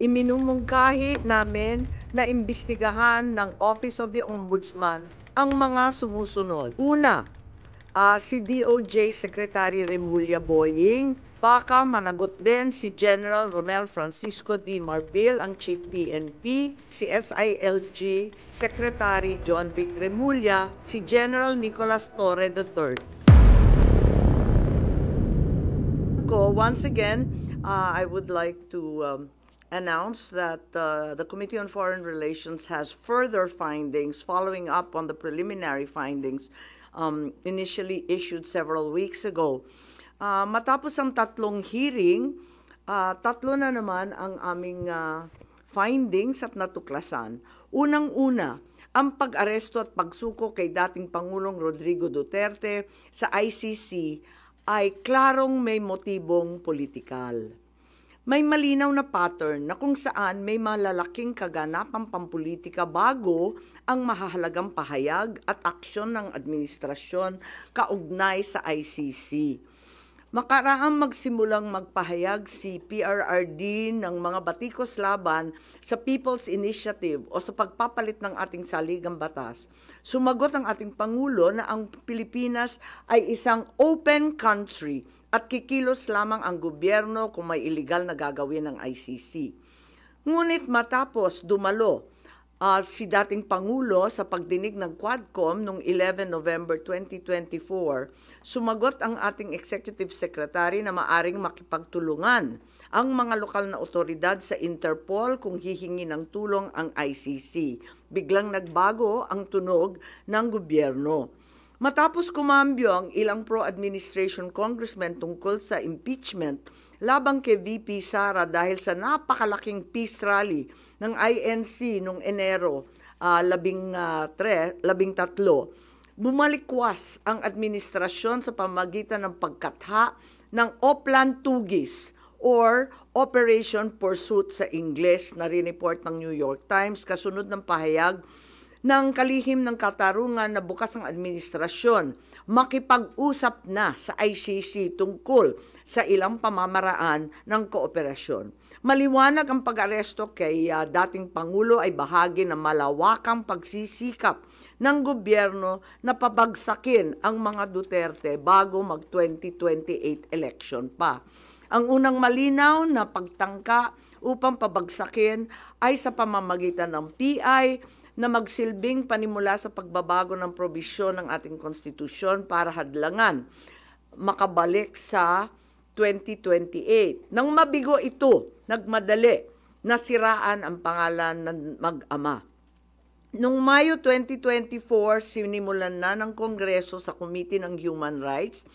Iminumungkahi namin na imbestigahan ng Office of the Ombudsman ang mga sumusunod. Una, si DOJ Secretary Remulla Boying, baka managot din si General Romel Francisco D. Marbil, ang Chief PNP, si SILG Secretary John Vic Remulla, si General Nicolas Torre III. Once again, I would like to announce that the Committee on Foreign Relations has further findings following up on the preliminary findings initially issued several weeks ago. Matapos ang tatlong hearing, tatlo na naman ang aming findings at natuklasan. Unang-una, ang pag-aresto at pagsuko kay dating Pangulong Rodrigo Duterte sa ICC ay klarong may motibong politikal. May malinaw na pattern na kung saan may malalaking kaganapang pampolitika bago ang mahahalagang pahayag at aksyon ng administrasyon kaugnay sa ICC. Makaraang magsimulang magpahayag si PRRD ng mga batikos laban sa People's Initiative o sa pagpapalit ng ating saligang batas, sumagot ang ating Pangulo na ang Pilipinas ay isang open country at kikilos lamang ang gobyerno kung may illegal na gagawin ng ICC. Ngunit matapos dumalo si dating Pangulo sa pagdinig ng Quadcom noong 11 November 2024, sumagot ang ating Executive Secretary na maaring makipagtulungan ang mga lokal na otoridad sa Interpol kung hihingi ng tulong ang ICC. Biglang nagbago ang tunog ng gobyerno. Matapos kumambyo ang ilang pro-administration congressmen tungkol sa impeachment labang kay VP Sara dahil sa napakalaking peace rally ng INC noong Enero 13, bumalikwas ang administrasyon sa pamamagitan ng pagkatha ng Oplan Tugis or Operation Pursuit sa Ingles na rineport ng New York Times kasunod ng pahayag ng kalihim ng katarungan na bukas ang administrasyon makipag-usap na sa ICC tungkol sa ilang pamamaraan ng kooperasyon. Maliwanag ang pag-aresto kay dating Pangulo ay bahagi ng malawakang pagsisikap ng gobyerno na pabagsakin ang mga Duterte bago mag-2028 election pa. Ang unang malinaw na pagtangka upang pabagsakin ay sa pamamagitan ng PI na magsilbing panimula sa pagbabago ng probisyon ng ating konstitusyon para hadlangan makabalik sa 2028. Nang mabigo ito, nagmadali na siraan ang pangalan ng mag-ama. Noong Mayo 2024, sinimulan na ng Kongreso sa Committee ng Human Rights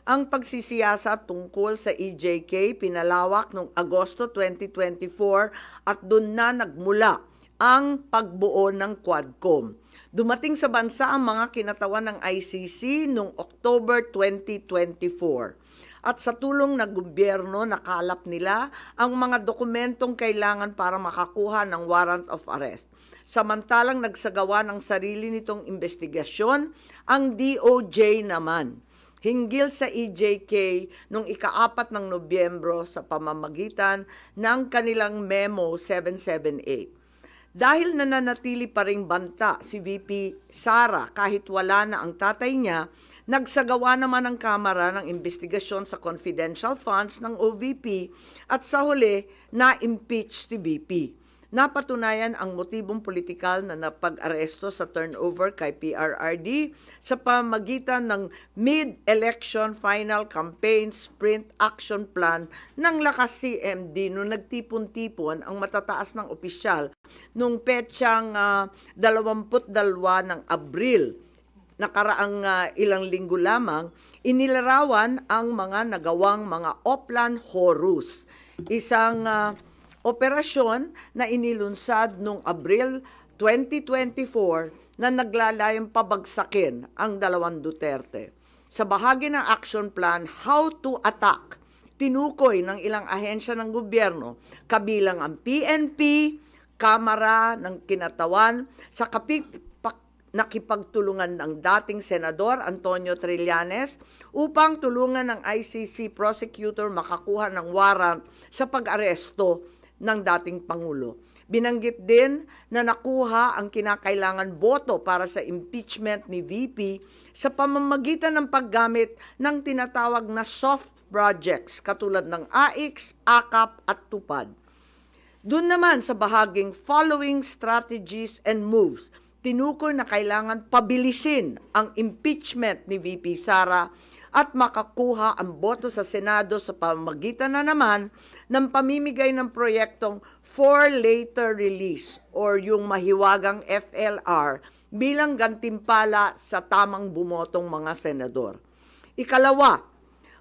ang pagsisiyasat tungkol sa EJK, pinalawak noong Agosto 2024 at doon na nagmula ang pagbuo ng Quadcom. Dumating sa bansa ang mga kinatawan ng ICC noong October 2024. At sa tulong ng gobyerno, nakalap nila ang mga dokumentong kailangan para makakuha ng warrant of arrest. Samantalang nagsagawa ng sarili nitong investigasyon, ang DOJ naman hinggil sa EJK noong ika-4 ng Nobyembro sa pamamagitan ng kanilang Memo 778. Dahil nananatili pa ring banta si VP Sara kahit wala na ang tatay niya, nagsagawa naman ang Kamara ng investigasyon sa confidential funds ng OVP at sa huli na-impeach si VP. Napatunayan ang motibong politikal na napag-aresto sa turnover kay PRRD sa pamamagitan ng mid-election final campaign sprint action plan ng Lakas CMD noong nagtipon-tipon ang matataas ng opisyal noong petsang 22 ng Abril. Nakaraang ilang linggo lamang, inilarawan ang mga nagawang mga Oplan Horus, isang operasyon na inilunsad noong Abril 2024 na naglalayong pabagsakin ang dalawang Duterte. Sa bahagi ng action plan, How to Attack, tinukoy ng ilang ahensya ng gobyerno, kabilang ang PNP, Kamara ng Kinatawan, sa nakipagtulungan ng dating Senador Antonio Trillanes upang tulungan ng ICC prosecutor makakuha ng warrant sa pag-aresto ng dating Pangulo. Binanggit din na nakuha ang kinakailangan boto para sa impeachment ni VP sa pamamagitan ng paggamit ng tinatawag na soft projects katulad ng AIX, AKAP at TUPAD. Doon naman sa bahaging following strategies and moves, tinukoy na kailangan pabilisin ang impeachment ni VP Sara at makakuha ang boto sa Senado sa pamamagitan na naman ng pamimigay ng proyektong for later release or yung mahiwagang FLR bilang gantimpala sa tamang bumotong mga senador. Ikalawa,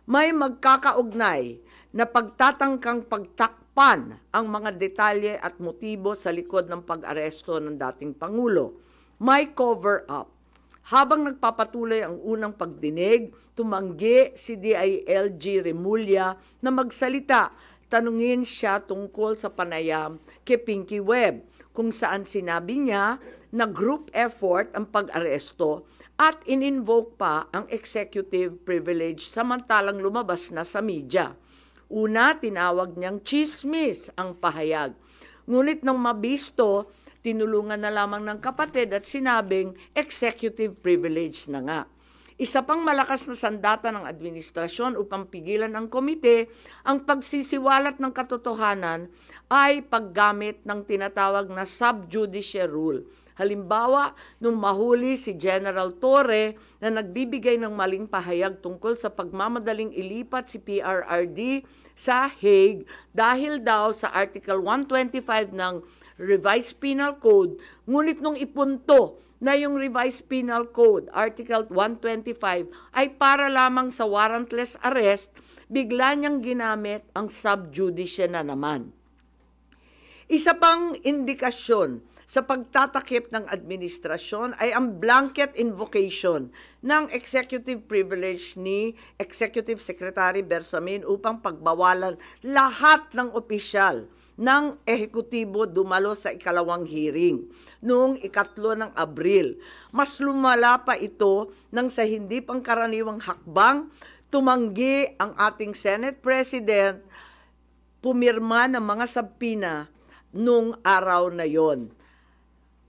may magkakaugnay na pagtatangkang pagtakpan ang mga detalye at motibo sa likod ng pag-aresto ng dating Pangulo. May cover-up. Habang nagpapatuloy ang unang pagdinig, tumanggi si DILG Remulla na magsalita. Tanungin siya tungkol sa panayam kay Pinky Webb, kung saan sinabi niya na group effort ang pag-aresto at in-invoke pa ang executive privilege samantalang lumabas na sa media. Una, tinawag niyang chismis ang pahayag. Ngunit nang mabisto, tinulungan na lamang ng kapatid at sinabing executive privilege na nga. Isa pang malakas na sandata ng administrasyon upang pigilan ng komite ang pagsisiwalat ng katotohanan ay paggamit ng tinatawag na sub-judice rule. Halimbawa, nung mahuli si General Torre na nagbibigay ng maling pahayag tungkol sa pagmamadaling ilipat si PRRD sa Hague dahil daw sa Article 125 ng Revised Penal Code, ngunit nung ipunto na yung Revised Penal Code, Article 125, ay para lamang sa warrantless arrest, bigla niyang ginamit ang sub-judice na naman. Isa pang indikasyon sa pagtatakip ng administrasyon ay ang blanket invocation ng executive privilege ni Executive Secretary Bersamin upang pagbawalan lahat ng opisyal ng ehekutibo dumalo sa ikalawang hearing noong 3 ng Abril. Mas lumala pa ito nang sa hindi pangkaraniwang hakbang, tumanggi ang ating Senate President pumirma ng mga sabpina noong araw na yon.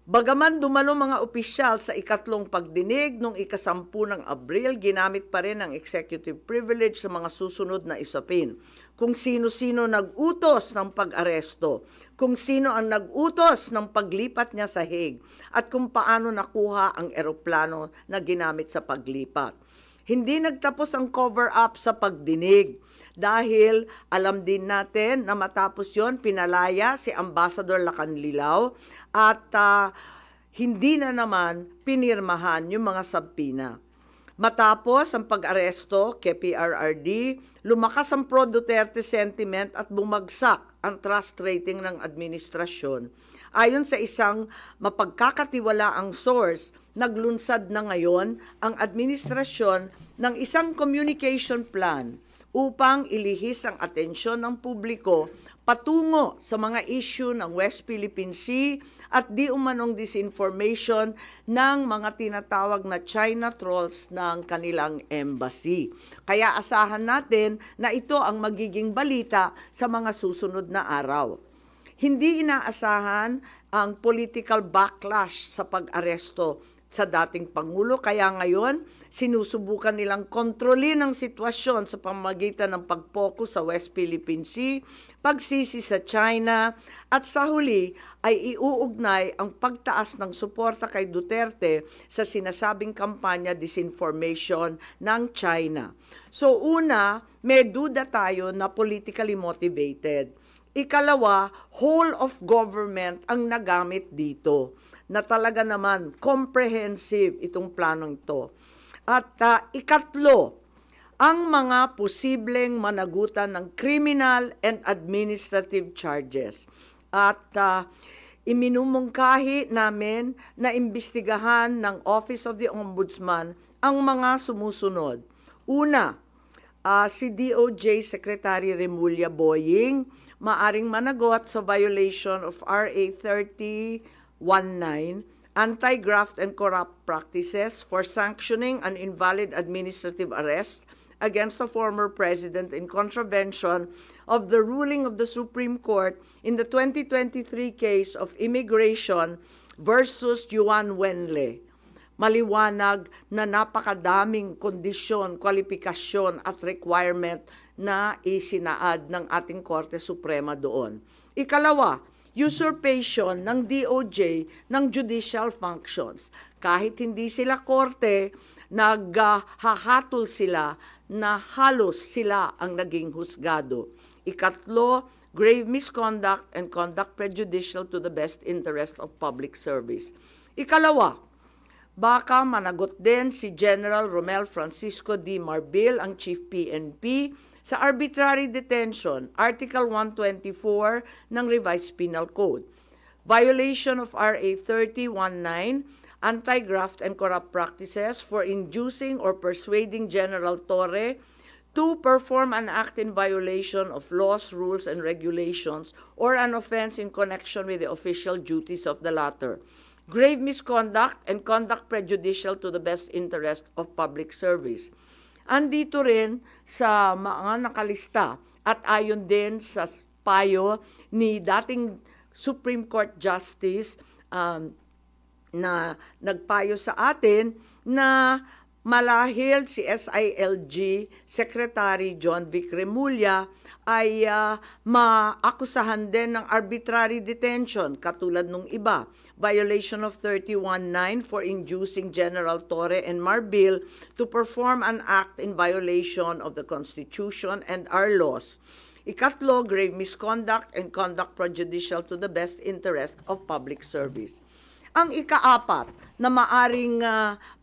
Bagaman dumalo mga opisyal sa ikatlong pagdinig noong 10 ng Abril, ginamit pa rin ang executive privilege sa mga susunod na isapin. Kung sino-sino nag-utos ng pag-aresto, kung sino ang nag-utos ng paglipat niya sa Hague, at kung paano nakuha ang eroplano na ginamit sa paglipat. Hindi nagtapos ang cover-up sa pagdinig dahil alam din natin na matapos yon pinalaya si Ambassador Lacanlilao at hindi na naman pinirmahan yung mga sabpina. Matapos ang pag-aresto kay PRRD, lumakas ang pro-Duterte sentiment at bumagsak ang trust rating ng administrasyon. Ayon sa isang mapagkakatiwalaang source, naglunsad na ngayon ang administrasyon ng isang communication plan upang ilihis ang atensyon ng publiko patungo sa mga issue ng West Philippine Sea at di umanong disinformation ng mga tinatawag na China trolls ng kanilang embassy. Kaya asahan natin na ito ang magiging balita sa mga susunod na araw. Hindi inaasahan ang political backlash sa pag-aresto sa dating Pangulo, kaya ngayon sinusubukan nilang kontrolin ang sitwasyon sa pamamagitan ng pag-focus sa West Philippine Sea, pagsisi sa China, at sa huli ay iuugnay ang pagtaas ng suporta kay Duterte sa sinasabing kampanya disinformation ng China. So una, may duda tayo na politically motivated. Ikalawa, whole of government ang nagamit dito, na talaga naman comprehensive itong planong ito. At ikatlo, ang mga posibleng managutan ng criminal and administrative charges. At iminumungkahi namin na imbestigahan ng Office of the Ombudsman ang mga sumusunod. Una, si DOJ Secretary Remulla Boying maaring managot sa violation of RA 3019, Anti-Graft and Corrupt Practices for sanctioning an invalid administrative arrest against the former president in contravention of the ruling of the Supreme Court in the 2023 case of Immigration versus Juan Wenle. Maliwanag na napakadaming kondisyon, kwalifikasyon at requirement na isinaad ng ating Korte Suprema doon. Ikalawa, usurpation ng DOJ ng judicial functions. Kahit hindi sila korte, naghahatol sila na halos sila ang naging husgado. Ikatlo, grave misconduct and conduct prejudicial to the best interest of public service. Ikalawa, baka managot din si General Romel Francisco D. Marbil, ang Chief PNP, sa arbitrary detention, Article 124 ng Revised Penal Code. Violation of RA 3019, anti-graft and corrupt practices for inducing or persuading General Torre to perform an act in violation of laws, rules, and regulations or an offense in connection with the official duties of the latter. Grave misconduct and conduct prejudicial to the best interest of public service. Andito rin sa mga nakalista at ayon din sa payo ni dating Supreme Court Justice na nagpayo sa atin na malahil si SILG Secretary John Vic Remulla ay maakusahan din ng arbitrary detention katulad nung iba. Violation of 31.9 for inducing General Torre and Marbil to perform an act in violation of the Constitution and our laws. Ikatlo, grave misconduct and conduct prejudicial to the best interest of public service. Ang ikaapat na maaring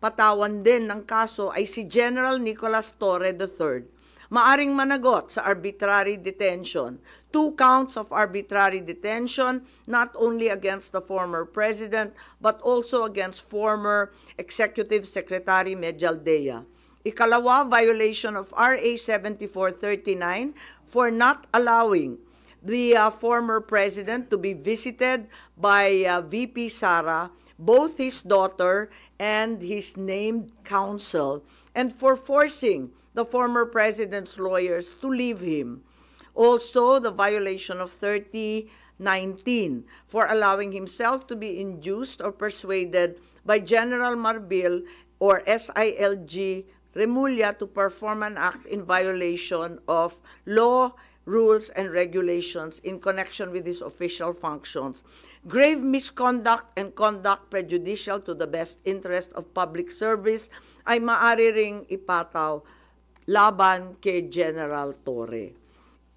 patawan din ng kaso ay si General Nicolas Torre III. Maaring managot sa arbitrary detention. 2 counts of arbitrary detention, not only against the former president, but also against former Executive Secretary Medialdea. Ikalawa, violation of RA 7439 for not allowing the former president to be visited by VP Sara, both his daughter and his named counsel, and for forcing the former president's lawyers to leave him. Also, the violation of 3019 for allowing himself to be induced or persuaded by General Marbil or SILG Remulla to perform an act in violation of law, rules, and regulations in connection with his official functions. Grave misconduct and conduct prejudicial to the best interest of public service ay maaari ring ipataw laban kay General Torre.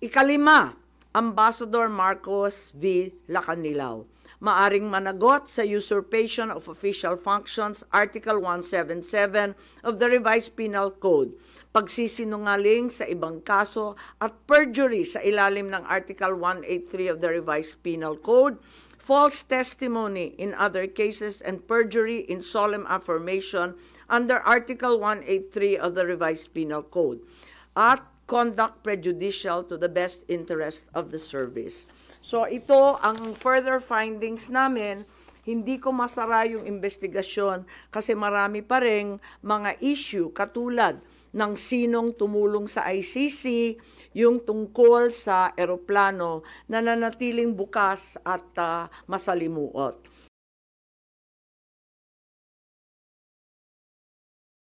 Ikalima, Ambassador Marcos V. Lacanilao. Maaring managot sa usurpation of official functions, Article 177 of the Revised Penal Code, pagsisinungaling sa ibang kaso at perjury sa ilalim ng Article 183 of the Revised Penal Code, false testimony in other cases, and perjury in solemn affirmation under Article 183 of the Revised Penal Code, at conduct prejudicial to the best interest of the service. So ito ang further findings namin. Hindi ko masara yung investigasyon kasi marami pa ring mga issue katulad ng sinong tumulong sa ICC, yung tungkol sa eroplano na nanatiling bukas at masalimuot.